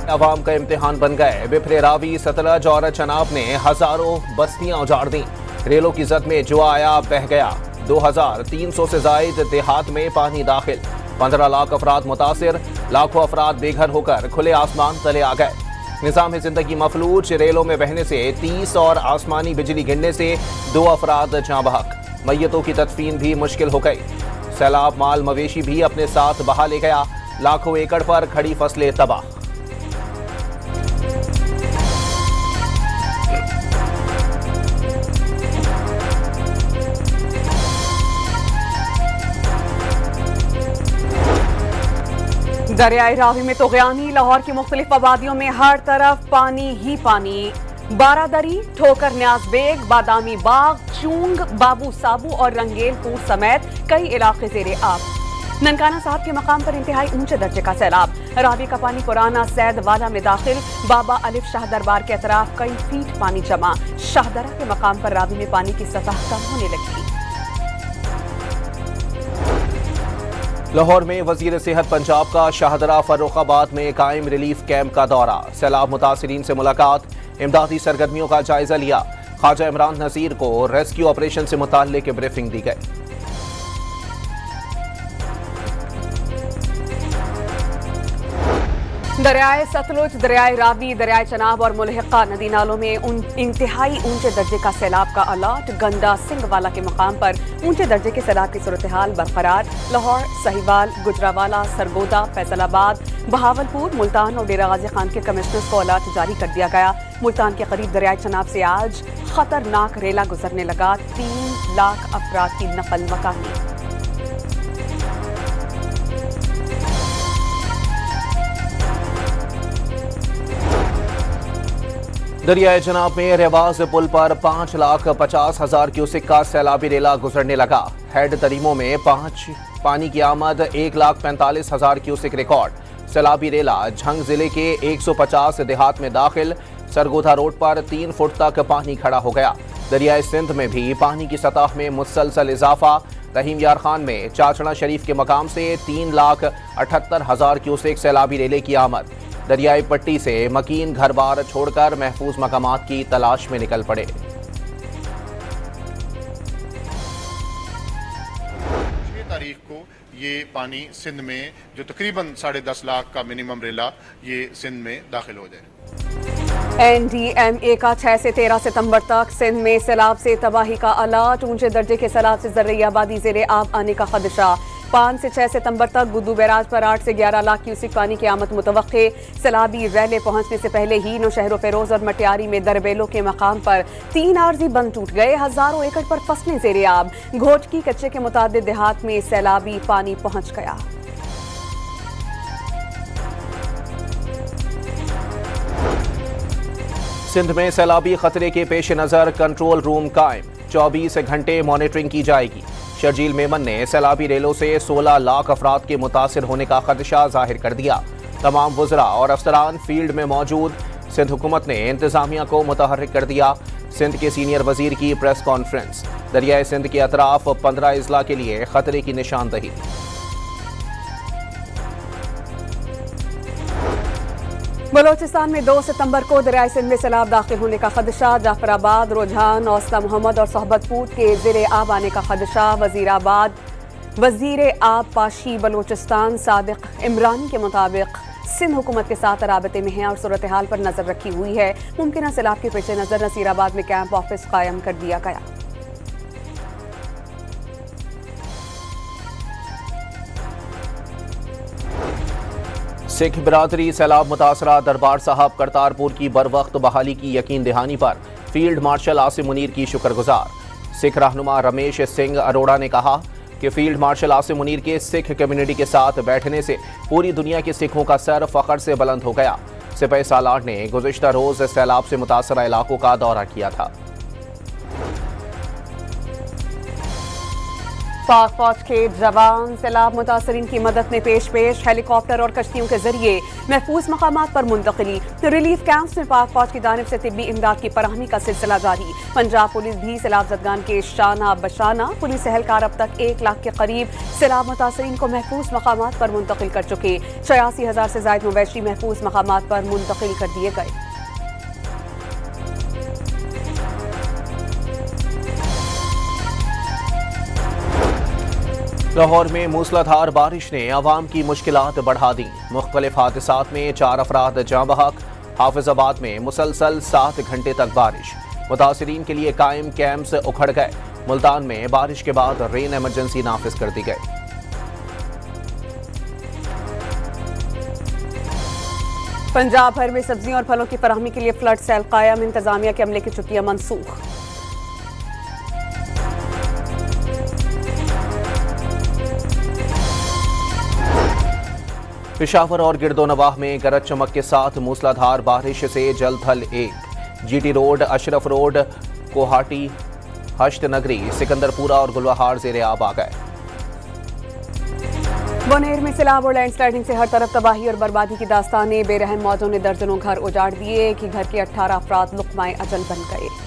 अवाम का इम्तिहान बन गए। बिफरे रावी, सतलज और चनाब ने हजारों बस्तियां उजाड़ दी। रेलों की जद में जो आया बह गया। 2300 से जायद देहात में पानी दाखिल। 15 लाख अफराद मुतासिर। लाखों अफराद बेघर होकर खुले आसमान तले आ गए। निजाम जिंदगी मफलूज। रेलों में बहने से 30 और आसमानी बिजली गिरने से 2 अफराद जाँ बहक। मैयतों की तदफीन भी मुश्किल हो गई। सैलाब माल मवेशी भी अपने साथ बहा ले गया। लाखों एकड़ पर खड़ी फसलें तबाह। दरियाई रावी में तोग़यानी। लाहौर की मुख्तलिफ आबादियों में हर तरफ पानी ही पानी। बारादरी, ठोकर न्याज बेग, बादामी बाग, चूंग, बाबू साबू और रंगेलपुर समेत कई इलाके ज़ेरे आब। ननकाना साहब के मकाम पर इंतहाई ऊंचे दर्जे का सैलाब। रावी का पानी पुराना सैद वाला में दाखिल। बाबा अलिफ शाह दरबार के अतराफ कई फीट पानी जमा। शाहदरा के मकाम पर रावी में पानी की सतह कम होने लगी। लाहौर में वजीर सेहत पंजाब का शाहदरा फर्रुखाबाद में कायम रिलीफ कैंप का दौरा। सैलाब मुतासिरीन से मुलाकात। इमदादी सरगर्मियों का जायजा लिया। ख्वाजा इमरान नज़ीर को रेस्क्यू ऑपरेशन से मुताल्लिक ब्रीफिंग दी गई। दरियाए सतलुज, दरियाए रावी, दरियाए चनाब और मुलहिका नदी नालों में इंतहाई ऊंचे दर्जे का सैलाब का अलर्ट। गंदा सिंह वाला के मकाम पर ऊंचे दर्जे के सैलाब की सूरत हाल बरकरार। लाहौर, सहीवाल, गुजरावाला, सरगोदा, फैसलाबाद, बहावलपुर, मुल्तान और डेरा गाजी खान के कमिश्नर्स को अलर्ट जारी कर दिया गया। मुल्तान के करीब दरियाए चनाब से आज खतरनाक रेला गुजरने लगा। 3 लाख अफराद की नकल मकानी। दरियाए चनाब में रेवाज पुल पर 5,50,000 क्यूसेक का सैलाबी रेला गुजरने लगा। हेड तरीमों में पानी की आमद 1,45,000 क्यूसेक रिकॉर्ड। सैलाबी रेला झंग जिले के 150 देहात में दाखिल। सरगोधा रोड पर 3 फुट तक पानी खड़ा हो गया। दरियाए सिंध में भी पानी की सतह में मुसलसल इजाफा। रहीम यार खान में चाचड़ा शरीफ के मकाम से 3,78,000 क्यूसेक सैलाबी रेले की आमद। दरियाई पट्टी से मकीन घर बार छोड़कर महफूज मकामात की तलाश में निकल पड़े। 6 तारीख को ये पानी सिंध में जो तकरीबन 10.5 लाख का मिनिमम रेला ये सिंध में दाखिल हो जाए। NDMA का 6 से 13 सितंबर तक सिंध में सैलाब से तबाही का अलर्ट। ऊंचे दर्जे के सैलाब से ज़र्री आबादी ज़ेरे आब आने का खदशा। 5 से 6 सितंबर तक गुद्दू बैराज पर 8 से 11 लाख क्यूसेक पानी की आमद मुतवक्के। सैलाबी रैले पहुंचने से पहले ही नौशहर फेरोज और मटियारी में दरबेलों के मकाम पर 3 आरजी बंद टूट गए। हजारों एकड़ पर फसलें ज़ेरे आब। घोटकी कच्चे के मुतादिद देहात में सैलाबी पानी पहुंच गया। सिंध में सैलाबी खतरे के पेश नजर कंट्रोल रूम कायम। 24 घंटे मॉनिटरिंग की जाएगी। शर्जील मेमन ने सैलाबी रेलों से 16 लाख अफराद के मुतासिर होने का खदशा जाहिर कर दिया। तमाम वज़रा और अफसरान फील्ड में मौजूद। सिंध हुकूमत ने इंतजामिया को मुतहर्रिक कर दिया। सिंध के सीनियर वजीर की प्रेस कॉन्फ्रेंस। दरियाए सिंध के अतराफ 15 अजला के लिए खतरे की निशानदही। बलोचिस्तान में 2 सितंबर को दरियाए सिंध में सैलाब दाखिल होने का खदशा। जाफराबाद, रुझान, औसला मोहम्मद और सोहबतपुर के ज़ेरे आब आने का खदशा। वजीर आब पाशी बलोचिस्तान सादिक इमरानी के मुताबिक सिंध हुकूमत के साथ राबते में है और सूरत हाल पर नजर रखी हुई है। मुमकिन सैलाब के पेश नजर नसीराबाद में कैंप ऑफिस कायम कर दिया गया। सिख बिरादरी सैलाब मुतासरा दरबार साहब करतारपुर की बरवक्त बहाली की यकीन दहानी पर फील्ड मार्शल आसिम मुनीर की शुक्रगुजार। सिख रहनुमा रमेश सिंह अरोड़ा ने कहा कि फील्ड मार्शल आसिम मुनीर के सिख कम्युनिटी के साथ बैठने से पूरी दुनिया के सिखों का सर फख्र से बुलंद हो गया। सिपाही सालार ने गुज़िश्ता रोज सैलाब से मुतासरा इलाकों का दौरा किया था। पाक फौज के जवान सैलाब मुतासरीन की मदद में पेश हेलीकॉप्टर और कश्तियों के जरिए महफूज मकामात पर मुंतकिली। रिलीफ कैंप्स में पाक फौज की जानिब से तिब्बी इमदाद की फराहमी का सिलसिला जारी। पंजाब पुलिस भी सैलाब ज़दगान के शाना बशाना पुलिस एहलकार अब तक 1 लाख के करीब सैलाब मुतासरीन को महफूज मकामात पर मुंतकिल कर चुके। 86,000 से ज्यादा मवेशी महफूज मकामात पर मुंतकिल कर दिए गए। लाहौर में मूसलाधार बारिश ने अवाम की मुश्किलात बढ़ा दी। मुख्तलिफ हादसात में 4 अफराद जाँ बहक। हाफिजाबाद में मुसलसल 7 घंटे तक बारिश। मुतासिरीन के लिए कायम कैंप्स उखड़ गए। मुल्तान में बारिश के बाद रेन इमरजेंसी नाफिज कर दी गई। पंजाब भर में सब्जियों और फलों की फराहमी के लिए फ्लड सेल कायम। इंतजामिया के अमले की छुट्टियां मनसूख। पेशावर और गिरदोनवाह में गरज चमक के साथ मूसलाधार बारिश से जलथल 1, GT road, Ashraf road, Kohati, Hasht Nagri, Sikandarpura और गुलबहार ज़ेरे आब आ गए। बनेर में सैलाब और लैंडस्लाइडिंग से हर तरफ तबाही और बर्बादी की दास्तानें। बेरहम मौजों ने दर्जनों घर उजाड़ दिए कि घर के 18 अफराद लुक़माए अजल बन गए।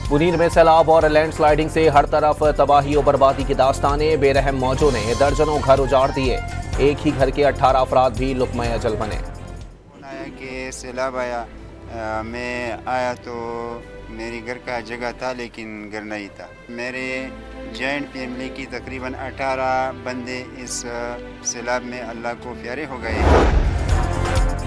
पुनीर में सैलाब और लैंडस्लाइडिंग से हर तरफ तबाही और बर्बादी की दास्तानें। बेरहम मौजों ने दर्जनों घर उजाड़ दिए। एक ही घर के 18 अफराद भी लुक़मा अजल बने। आया कि सैलाब आया, मैं आया तो मेरी घर का जगह था लेकिन घर नहीं था। मेरे जॉइंट फैमिली की तकरीबन 18 बंदे इस सैलाब में अल्लाह को प्यारे हो गए।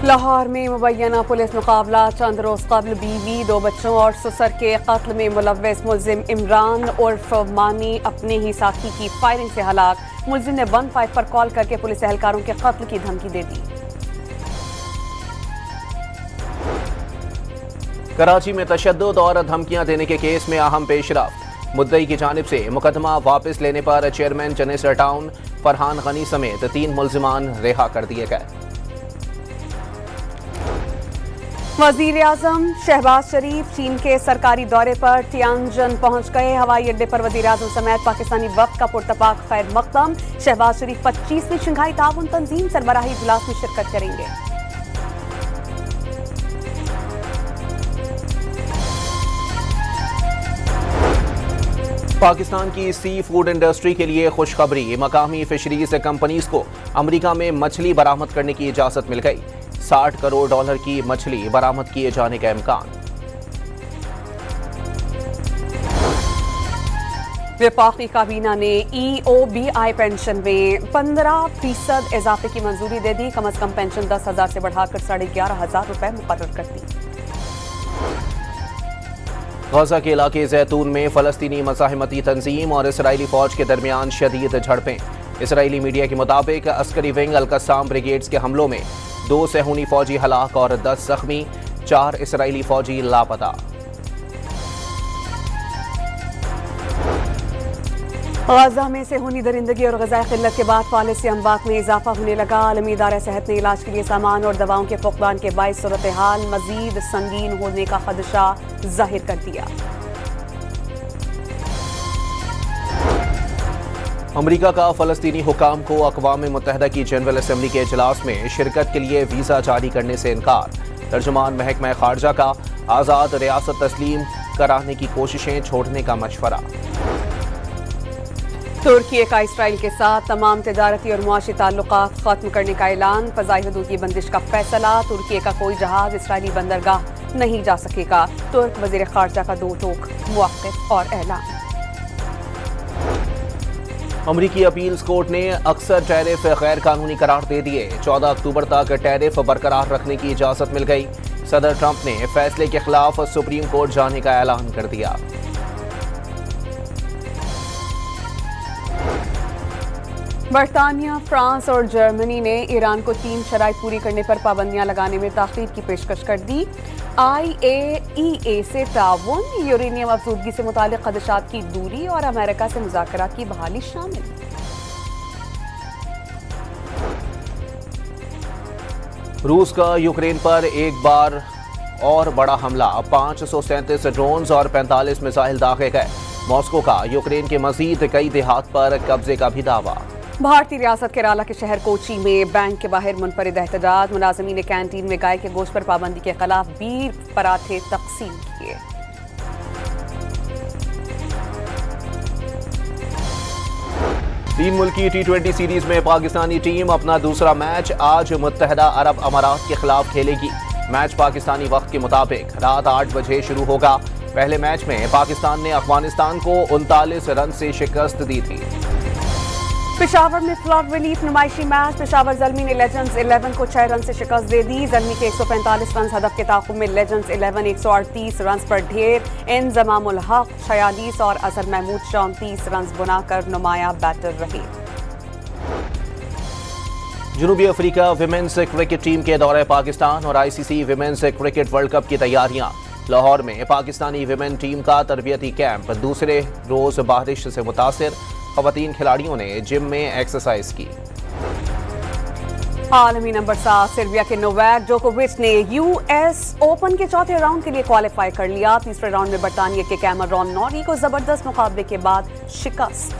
लाहौर में मुबैना पुलिस मुकाबला। चंद रोज कबल बीवी, 2 बच्चों और ससुर के कत्ल में मुलव्वस मुल्जिम इमरान उर्फ मानी अपने ही साथी की फायरिंग से हलाक। मुल्जिम ने 15 पर कॉल करके पुलिस एहलकारों के कत्ल की धमकी दे दी। कराची में तशद्दुद और धमकियां देने के केस में अहम पेशरफ्त। मुद्दई की जानिब से मुकदमा वापस लेने पर चेयरमैन जनेसर टाउन फरहान गनी समेत 3 मुल्जिमान रिहा कर दिए गए। वजीर आजम शहबाज शरीफ चीन के सरकारी दौरे पर तियानजन पहुंच गए। हवाई अड्डे पर वजीर आजम समेत पाकिस्तानी वफ्द का पुरतपाक खैर मकदम। शहबाज शरीफ 25वीं शंघाई ताउन तंजीम सरबराही इजलास में शिरकत करेंगे। पाकिस्तान की सी फूड इंडस्ट्री के लिए खुशखबरी। मकामी फिशरीज कंपनीज को अमेरिका में मछली बरामद करने की इजाजत मिल गई। $60 करोड़ की मछली बरामद किए जाने का इम्कान। वफाकी काबीना ने EOBI पेंशन में 15% इजाफे की मंजूरी दे दी। कम अज कम पेंशन 10,000 से बढ़ाकर 11,500 रुपए मुकर्रर कर दी। गजा के इलाके जैतून में फलस्तीनी मज़ाहिमती तंजीम और इसराइली फौज के दरमियान शदीद झड़पें। इसराइली मीडिया के मुताबिक अस्करी विंग अल-कस्साम ब्रिगेड्स के हमलों में 2 सेहूनी फौजी हलाक और 10 जख्मी, 4 इसराइली फौजी लापता। गजा में सेहूनी दरिंदगी और ग़िज़ाई क़िल्लत के बाद फालिज से अमवात में इजाफा होने लगा। आलमी इदारा सेहत ने इलाज के लिए सामान और दवाओं के फुक़दान के बाइस सूरत हाल मजीद संगीन होने का खदशा जाहिर कर दिया। अमरीका का फ़लस्तीनी हुकाम को अक़वाम मुत्तहिदा की जनरल असम्बली के इजलास में शिरकत के लिए वीज़ा जारी करने से इनकार। तर्जुमान महकमा ख़ारजा का आज़ाद रियासत तस्लीम कराने की कोशिशें छोड़ने का मशवरा। तुर्की का इसराइल के साथ तमाम तिजारती और मुआशी ताल्लुकात खत्म करने का ऐलान। फ़ज़ाई हदूद की बंदिश का फैसला। तुर्की का कोई जहाज इसराइली बंदरगाह नहीं जा सकेगा। तुर्क वज़ीर ख़ारजा का 2 टोक मुआक़िब और ऐलान। अमरीकी अपील्स कोर्ट ने अक्सर टैरिफ गैर कानूनी करार दे दिए। 14 अक्टूबर तक टैरिफ बरकरार रखने की इजाज़त मिल गई। सदर ट्रंप ने फैसले के खिलाफ सुप्रीम कोर्ट जाने का ऐलान कर दिया। बरतानिया, फ्रांस और जर्मनी ने ईरान को 3 शराइत पूरी करने पर पाबंदियां लगाने में ताख़ीर की पेशकश कर दी। IAEA से ताउन, यूरेनियम अफजूदगी से मुतालिक खदशात की दूरी और अमेरिका से मुज़ाकरात की बहाली शामिल। रूस का यूक्रेन पर एक बार और बड़ा हमला, 537 ड्रोन्स और 45 मिसाइल दागे गए। मॉस्को का यूक्रेन के मजीद कई देहात पर कब्जे का भी दावा। भारतीय रियासत केरला के शहर कोची में बैंक के बाहर मुनफरिद एहतजाज, मुलाजमीन ने कैंटीन में गाय के गोश्त पर पाबंदी के खिलाफ बीफ पराठे तकसीम किए। तीन मुल्की T20 सीरीज में पाकिस्तानी टीम अपना दूसरा मैच आज मुत्तहदा अरब अमारात के खिलाफ खेलेगी। मैच पाकिस्तानी वक्त के मुताबिक रात 8 बजे शुरू होगा। पहले मैच में पाकिस्तान ने अफगानिस्तान को 39 रन से शिकस्त दी थी। पेशावर में फ्लड रिलीफ नुमाइशी मैच, पेशावर ज़ल्मी ने लेजेंड्स 11 को 6 रन से शिकस्त दे दी। ज़ल्मी के 145 रन हदफ के ताक़ुब में लेजेंड्स 11 138 रन पर ढेर। इंज़मामुल हक 46 और अजहर महमूद 34 रन बनाकर नुमाया बैटर रहे। जनूबी अफ्रीका विमेंस क्रिकेट टीम के दौरे पाकिस्तान और ICC women's cricket world cup की तैयारियां। लाहौर में पाकिस्तानी विमेन टीम का तरबियती कैंप, दूसरे रोज बारिश से मुतासिर। खवातीन खिलाड़ियों ने जिम में एक्सरसाइज की। आलमी नंबर 7 सर्बिया के नोवाक जोकोविच ने US ओपन के चौथे राउंड के लिए क्वालिफाई कर लिया। तीसरे राउंड में बरतानिया के कैमरॉन नॉरी को जबरदस्त मुकाबले के बाद शिकस्त।